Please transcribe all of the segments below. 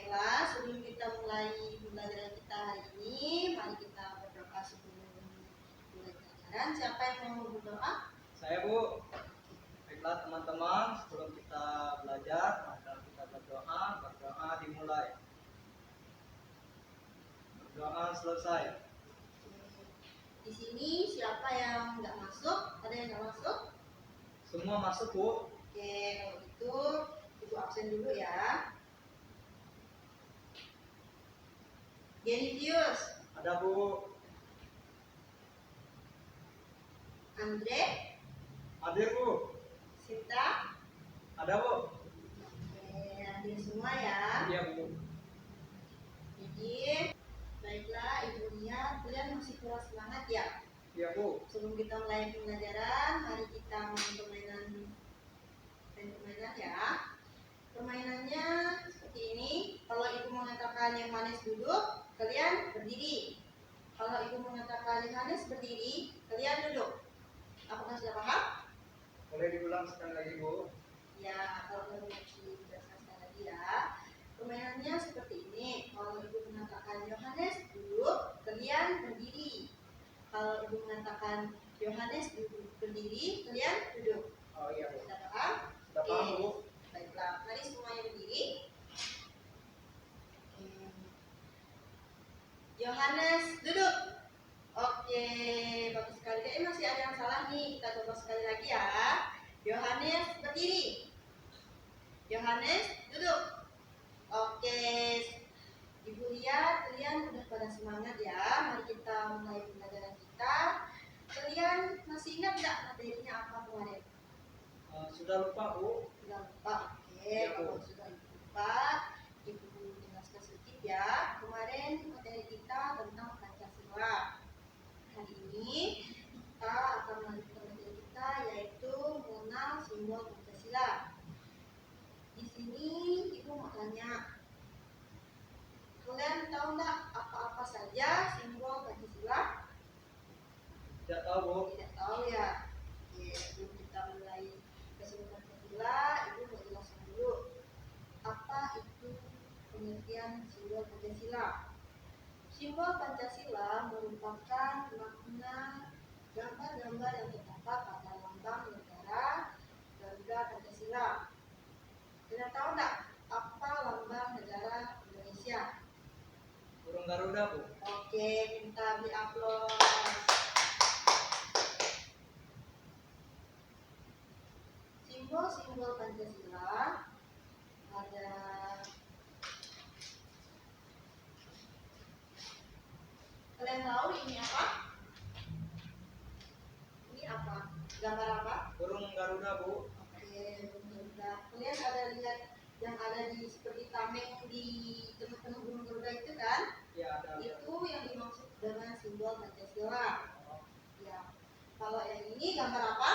Baiklah, sebelum kita mulai pembelajaran kita hari ini, mari kita berdoa sebelum mulai pelajaran. Siapa yang mau berdoa? Saya, Bu. Baiklah teman-teman, sebelum kita belajar, mari kita berdoa dimulai. Berdoa selesai. Di sini siapa yang nggak masuk? Ada yang nggak masuk? Semua masuk, Bu. Oke, kalau gitu Ibu absen dulu ya. Genitius, Ada, Bu. Andre, Hadir, Bu. Sinta. Ada, Bu. Oke, hadir semua ya. Iya, Bu. Jadi, baiklah Ibu lihat, kalian masih kurang semangat ya? Iya, Bu. Sebelum kita mulai pembelajaran, mari kita main permainan ya. Permainannya seperti ini. Kalau Ibu mengatakan yang manis duduk, kalian berdiri. Kalau Ibu mengatakan yang manis berdiri, kalian duduk. Apakah sudah paham? Boleh diulang sekali lagi, Bu? Ya, kalau Ibu dijelaskan sekali lagi ya. Permainannya seperti ini. Kalau Ibu mengatakan Yohanes duduk, kalian berdiri. Kalau Ibu mengatakan Yohanes duduk berdiri, kalian duduk. Oh iya, Bu. Sudah paham? Sudah paham, Bu. Baiklah, mari semuanya berdiri. Yohanes duduk. Oke, bagus sekali. Kayaknya masih ada yang salah nih. Kita coba sekali lagi ya. Yohanes berdiri. Yohanes duduk. Oke, Ibu lihat kalian udah pada semangat ya. Mari kita mulai pembelajaran kita. Kalian masih ingat nggak materinya apa kemarin? Sudah lupa, Bu. Sudah lupa. Oke, Ya, Bu. kalau sudah lupa, Ibu jelaskan sedikit ya. Kemarin materi kita tentang Pancasila. Hari ini kita akan melanjutkan materi kita yaitu mengenal simbol Pancasila. Di sini Ibu mau tanya, kalian tahu nggak apa-apa saja simbol Pancasila? Tidak tahu, Bu. Tidak tahu ya. Oke, sebelum kita mulai ke simbol Pancasila, Ibu mau jelaskan dulu apa itu pengertian simbol Pancasila. Simbol Pancasila merupakan makna gambar-gambar yang terdapat pada lambang negara Garuda Pancasila. Kalian tahu nggak apa lambang negara Indonesia? Burung Garuda, Bu. Oke, minta di-upload. Simbol-simbol Pancasila ada. Kalian tahu ini apa? Ini apa? Gambar apa? Burung Garuda, Bu. Oke, Garuda. Kalian ada lihat yang ada di seperti tameng di tengah-tengah burung Garuda itu kan? Ya, ada. Itu yang dimaksud dengan simbol Pancasila. Ya. Kalau yang ini gambar apa?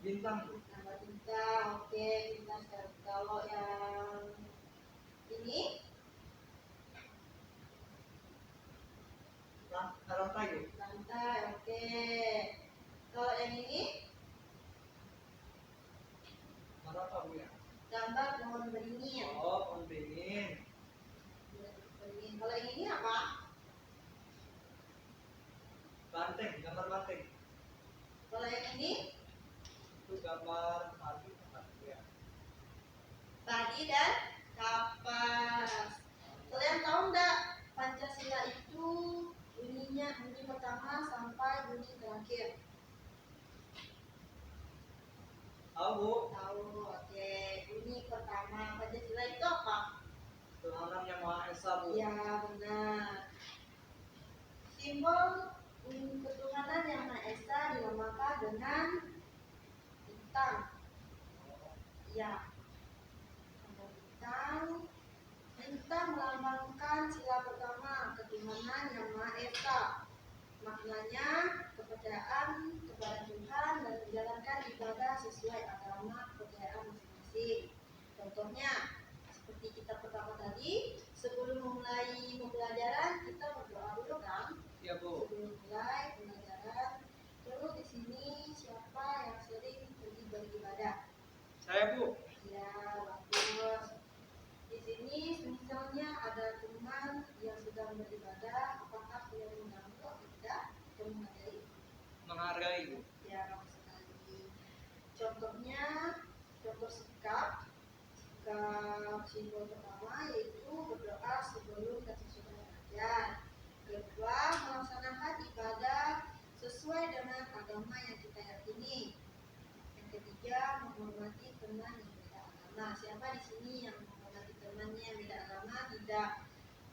Bintang, Bu. Gambar bintang. Oke, bintang sekali. Kalau yang ini Rantai, Bu. lantai. Oke. Kalau yang ini Mana apa, Bu, ya? gambar pohon beringin. Oh, pohon beringin. Kalau yang ini apa? Banteng, gambar banteng. Kalau yang ini Itu gambar padi, ya. padi dan kapas. Kalian tahu nggak Pancasila itu bunyi pertama sampai bunyi terakhir? Tahu, Bu. Tahu. Oke. Bunyi pertama Pancasila itu apa? Tuhan Yang Maha Esa, Bu. Ya, benar. Simbol ketuhanan Yang Maha Esa dinamakan dengan bintang. Ya. Bintang. Bintang melambangkan sila pertama ketuhanan Yang Maha Esa. Maknanya kepercayaan kepada Tuhan dan menjalankan ibadah sesuai agama kepercayaan masing-masing. Contohnya seperti kita pertama tadi, sebelum memulai pembelajaran kita berdoa dulu kan? Iya, Bu. Sebelum mulai pembelajaran. Terus di sini siapa yang sering pergi beribadah? Saya, Bu. Ya, bagus. Di sini dalam beribadah, apakah beliau mengganggu atau tidak? Atau menghargai? Menghargai, Bu. Ya, bagus sekali. Contohnya, contoh sikap simbol pertama yaitu berdoa sebelum dan sesudah pengajian. Kedua, melaksanakan ibadah sesuai dengan agama yang kita yakini. Yang ketiga, menghormati teman yang beda agama. Siapa di sini yang menghormati temannya yang beda agama, tidak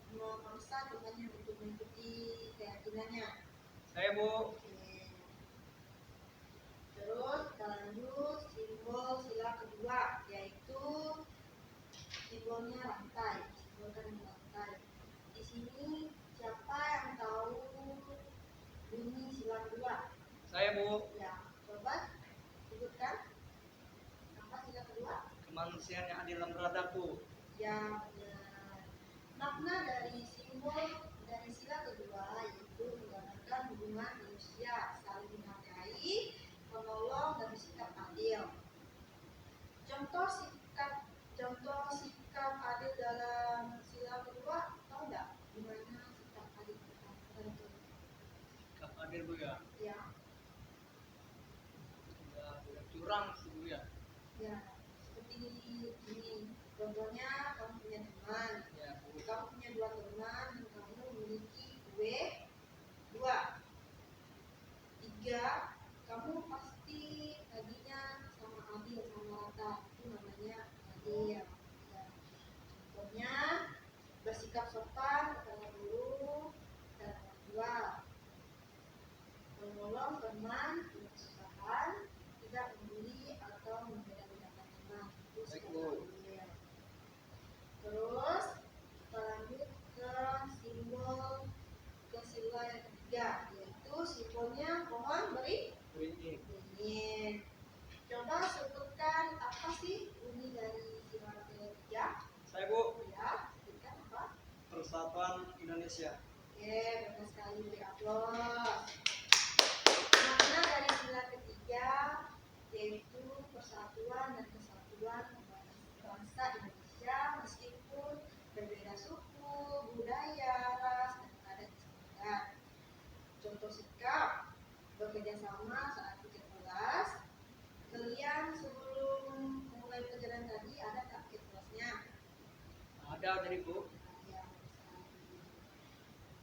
memaksa temannya untuk mengikuti keyakinannya? Saya, Bu. Oke. Terus kita lanjut simbol sila kedua, yaitu simbolnya rantai. Simbolkan rantai. Di sini siapa yang tahu bunyi sila kedua? Saya, Bu. Ya, coba sebutkan. Apa sila kedua? Kemanusiaan yang adil dan beradab, Bu. Ya, benar. Makna dari simbol dari sila kedua yaitu menggambarkan hubungan manusia saling menghargai, menolong, dan bersikap adil. Contoh sikap adil dalam sila kedua, tahu nggak gimana sikap adil itu? Sikap adil, Bu, ya. Ya, Tidak curang, Bu, ya. ya, seperti ini. Contohnya kamu punya teman, Ya, Bu. kamu punya dua teman, dan kamu memiliki kue dua, tiga, kamu pasti baginya sama adil, sama rata. Itu namanya adil. Ya. Contohnya bersikap sopan kepada guru dan orang tua, menolong teman dengan kesusahan, tidak membuli atau membeda-bedakan teman. Itu sikap adil. Terus kita lanjut ke simbol sila yang ketiga, yaitu simbolnya pohon beringin. Coba sebutkan apa sih bunyi dari sila ketiga? Saya, Bu. Ya, sebutkan apa? Persatuan Indonesia. Oke, benar sekali, beri aplaus. Makna dari sila ketiga yaitu persatuan dan kesatuan bangsa Indonesia meskipun berbeda suku, budaya, ras, dan adat istiadat. Contoh sikap bekerja sama saat bikin kelas. Kalian sebelum mulai pelajaran tadi ada tak bikin kelasnya? Ada tadi, Bu. Ya,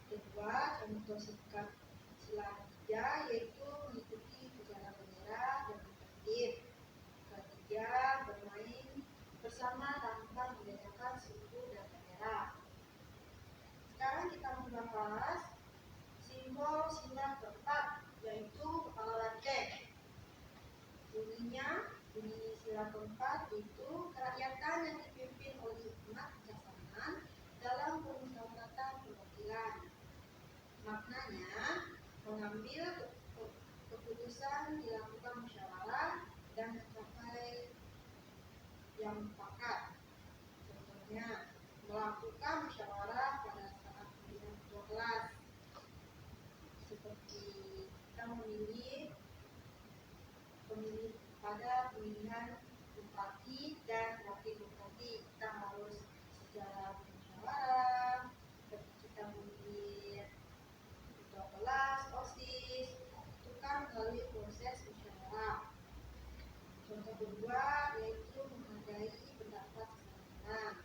kedua, contoh sikap sila ketiga yaitu mengikuti upacara bendera dan tertib. Ketiga, bermain bersama tanpa membedakan suku dan daerah. Sekarang kita membahas simbol sila keempat, yaitu kepala banteng. Bunyi sila keempat itu kerakyatan yang dipimpin oleh hikmat kebijaksanaan dalam pemusyawaratan perwakilan. Maknanya, mengambil keputusan dilakukan musyawarah dan mencapai yang mufakat. Contohnya, melakukan musyawarah pada saat pemilihan ketua kelas. Seperti kita memilih pada pemilihan bupati dan wakil bupati, kita harus secara musyawarah. Kita memilih ketua kelas, OSIS, itu kan melalui proses musyawarah. Contoh kedua yaitu menghargai pendapat sesama.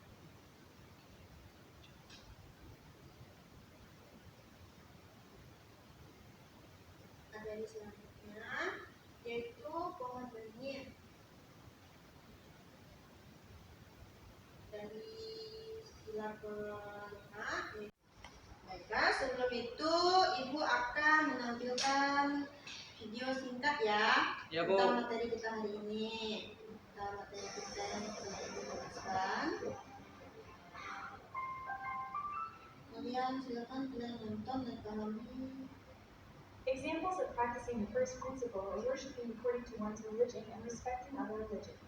Ada di selanjutnya yaitu pohon beringin. Dari sila kelima. Baiklah, sebelum itu Ibu akan menampilkan video singkat ya. Ya, Bu. Tentang materi kita hari ini. Tentang materi kita yang telah Ibu jelaskan. Kalian silakan nonton dan pahami. Examples of practicing the first principle are worshiping according to one's religion and respecting other religions.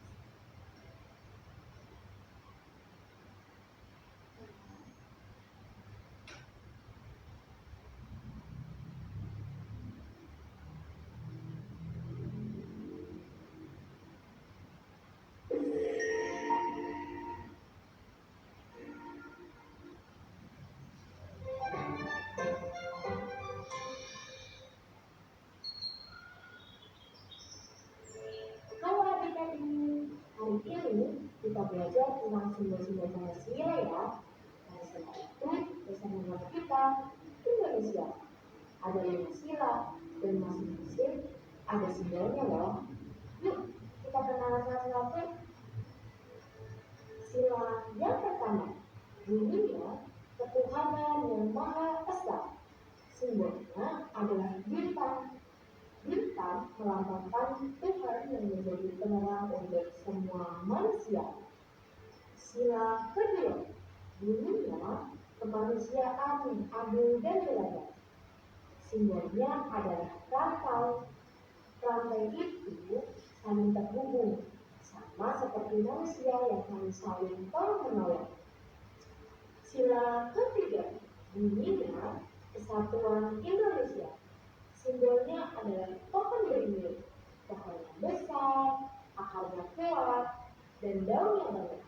tentang simbol-simbol Pancasila ya. Nah, setelah itu bersama nama kita Indonesia. Ada 5 sila dan masing-masing ada simbolnya loh. Yuk kita kenalan satu-satu. Sila yang pertama, bunyinya ketuhanan yang Maha Esa. Simbolnya adalah bintang. Bintang melambangkan Tuhan yang menjadi penerang untuk semua manusia. Sila kedua, bunyinya kemanusiaan yang adil dan beradab. Simbolnya adalah rantai. Rantai itu saling terhubung, sama seperti manusia yang harus saling tolong-menolong. Sila ketiga, bunyinya Kesatuan Indonesia. Simbolnya adalah pohon beringin, pohon yang besar, akarnya kuat, dan daunnya banyak.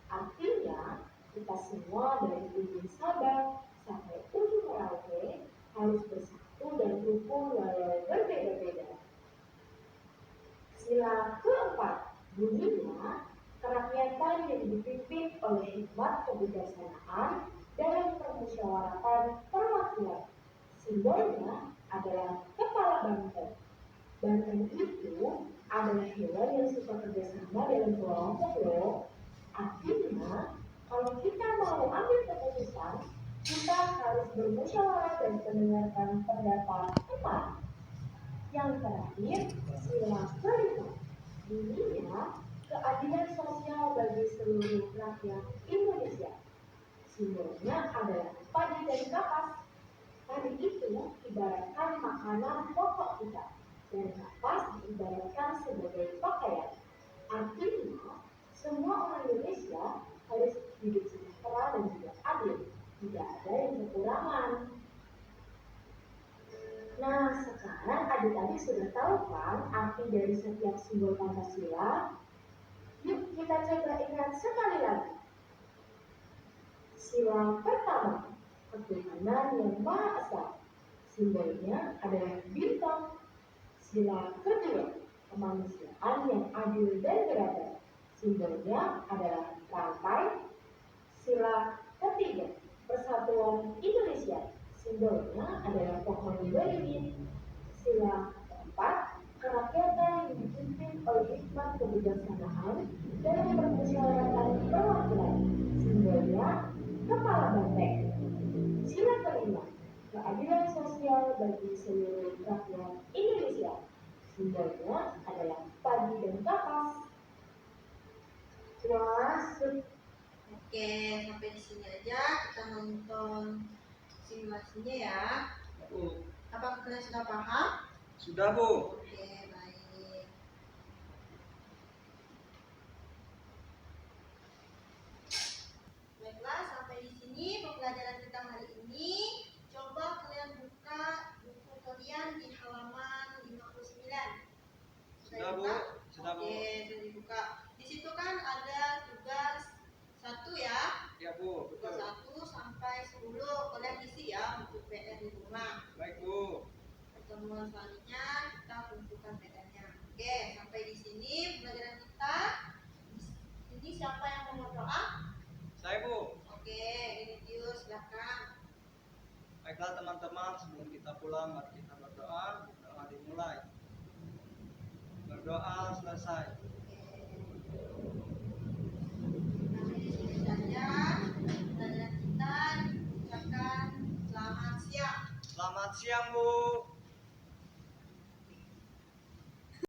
Artinya, kita semua dari ujung Sabang sampai ujung Merauke harus bersatu dan rukun walau berbeda-beda. Sila keempat, bunyinya kerakyatan yang dipimpin oleh hikmat kebijaksanaan dalam permusyawaratan perwakilan. Simbolnya adalah kepala banteng. Banteng itu adalah hewan yang suka kerjasama dalam kelompok loh. Artinya, kalau kita mau ambil keputusan, kita harus bermusyawarah dan mendengarkan pendapat teman. Yang terakhir, sila kelima, bunyinya keadilan sosial bagi seluruh rakyat Indonesia. Simbolnya adalah padi dan kapas. Padi itu ibaratkan makanan pokok kita, dan kapas diibaratkan sebagai pakaian. Artinya, semua orang Indonesia harus hidup sejahtera dan juga adil, tidak ada yang kekurangan. Nah, sekarang adik-adik sudah tahu kan arti dari setiap simbol Pancasila? Yuk kita coba ingat sekali lagi. Sila pertama, ketuhanan yang Maha Esa. Simbolnya adalah bintang. Sila kedua, kemanusiaan yang adil dan beradab. Simbolnya adalah rantai. Sila ketiga, persatuan Indonesia. Simbolnya adalah pohon beringin. Sila keempat, kerakyatan yang dipimpin oleh hikmat kebijaksanaan dalam permusyawaratan perwakilan. Simbolnya kepala banteng. Sila kelima, keadilan sosial bagi seluruh rakyat Indonesia. Simbolnya adalah padi dan kapas. Wah, Oke, sampai di sini aja kita nonton simulasinya ya. Bu, Apakah kalian sudah paham? sudah Bu. Oke, baik. Baiklah, sampai di sini pembelajaran kita hari ini. Coba kalian buka buku kalian di halaman 59. Sudah Bu, dibuka? sudah Bu. Oke, sudah dibuka. Di situ kan ada tugas 1 ya. Ya Bu, Tugas betul. 1 sampai 10 kalian isi ya untuk PR di rumah. Baik Bu. Pertemuan selanjutnya kita kumpulkan PR-nya. Oke, sampai di sini pembelajaran kita. Ini siapa yang mau berdoa? Saya Bu. Oke, ini Tius, silakan. Baiklah teman-teman, sebelum kita pulang mari kita berdoa. Berdoa dimulai. Berdoa selesai. Sampai di sini saja pembelajaran kita. Ucapkan selamat siang. Selamat siang Bu.